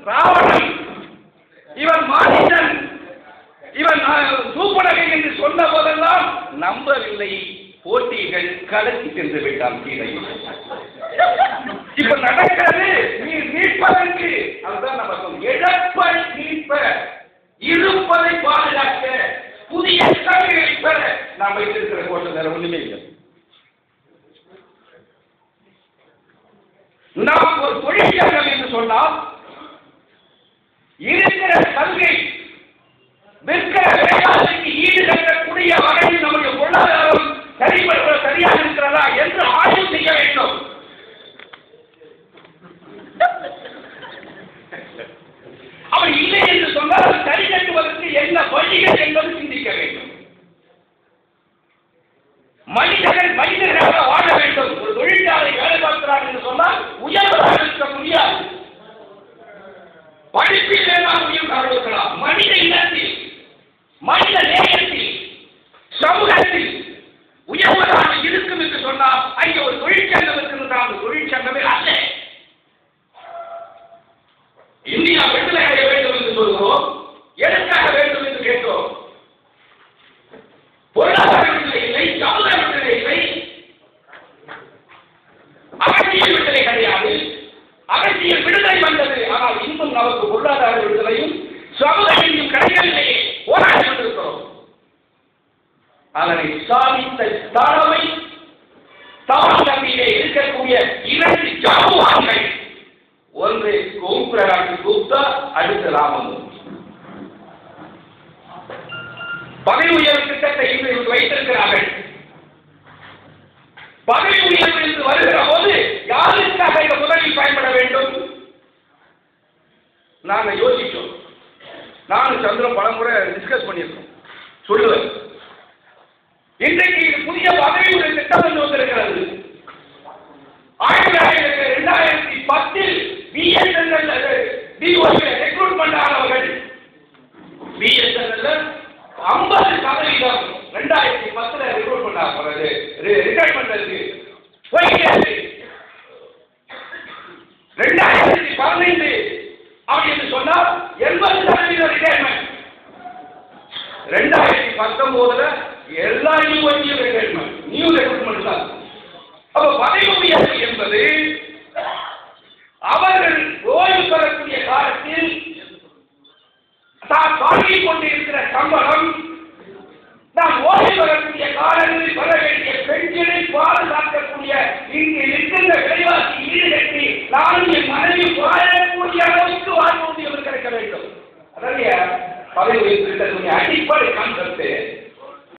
ராவணன், இவன் மானிடன், இவன் சூப்பனகை என்று சொன்ன போதெல்லாம் நம்பவில்லை. போட்டிகள் கலக்கி சென்று விட்டான் கீதையில். இப்ப நடக்கிறது மீட்பதற்கு. அதுதான் நம்ம சொல்லுவோம், இழப்பை மீட்ப, இருப்பதை பாதுகாக்க, புதிய சலுகைகளை பெற நாம் வைத்திருக்கிற கோட்டம் வேற ஒண்ணுமே இல்லை. நாம் ஒரு தொழிற்சங்கம் என்று சொன்னால் இருக்கிற சலுகை விற்கிற வேளாண்மைக்கு ஈடு கட்டக்கூடிய வகையில் நம்முடைய பொருளாதாரம் சரியாக இருக்கிறதா என்று ஆய்வு செய்ய வேண்டும். அவர் இல்லை என்று சொன்னால் சரி கட்டுவதற்கு என்ன வழிகள் என்பது சிந்திக்க வேண்டும். மனிதர்களாக வாழ வேண்டும். ஒரு தொழிற்சாலை வேலை பார்க்கிறார் என்று சொன்னால் உயர்வாக இருக்க முடியாது. படிப்பில் வேணால் உயர்வாக இருக்கலாம். மனித இனத்தில், மனித நேயத்தில், சமூகத்தில் உயர்வதாக இருக்கும் என்று சொன்னால் அங்கே ஒரு தொழிற்சங்கம் இருக்கின்றால் தொழிற்சங்கமே அல்ல. இந்தியா விடுதலை அடைய வேண்டும் என்று சொல்கிறோம். எதற்காக வேண்டும் என்று கேட்டோம். பொருளாதார விடுதலை இல்லை, சமுதாய விடுதலை இல்லை, அரசியல் விடுதலை கிடையாது. அரசியல் விடுதலை வந்தது, ஆனால் இன்னும் நமக்கு பொருளாதார விடுதலையும் சமுதாயம் கிடைக்கவில்லையே. போராடி கொண்டிருக்கிறோம். அதனை சாதித்த தலைமை தமிழகத்திலே இருக்கக்கூடிய 2 ஜாம்பவான்கள், ஒன்று கோபுரராஜ் குப்தா, அடுத்து ராமமூர்த்தி. பதவி உயர்வு திட்டத்தை இன்று வைத்திருக்கிறார்கள். பதவி உயர்வு என்று வருகிற போது யாருக்காக இந்த முதலீடு பயன்பட வேண்டும்? நாங்கள் யோசிச்சோம். நானும் சந்திரன் பலமுறை டிஸ்கஸ் பண்ணியிருக்கோம். சொல்லுவேன், இன்றைக்கு புதிய பதவி உயர்வு திட்டம் என்று வந்திருக்கிறது. 2010 பிஎஸ்என்எல் ரெக்ரூட்மெண்ட் ஆனவர்கள் பிஎஸ்என்எல் 50% 2010 ரெக்ரூட்மெண்ட் ஆகிறது. ரிட்டையர்மெண்ட் இருக்கு. 2015 அப்படின்னு சொன்னால் 80% ரிட்டையர்மெண்ட். 2019 எல்லா நியூ ரெக்ரூட்மெண்ட் தான். அப்ப பதவி உயர்வு என்பது அவர்கள் ஓய்வு பெறக்கூடிய காலத்தில் தான் வாங்கிக் கொண்டிருக்கிற சம்பளம், நாம் ஓய்வு பெறக்கூடிய காலங்களில் பெற வேண்டிய பெண்களை பாதுகாக்கக்கூடிய இங்கு இருக்கின்ற விலைவாசி ஈடுகட்டி நான் என் மனைவி வாழக்கூடிய அளவுக்கு வாழ்க்கை கிடைக்க வேண்டும். அதனால பதவி உயர்வு திட்டத்தினுடைய அடிப்படை கான்செப்ட்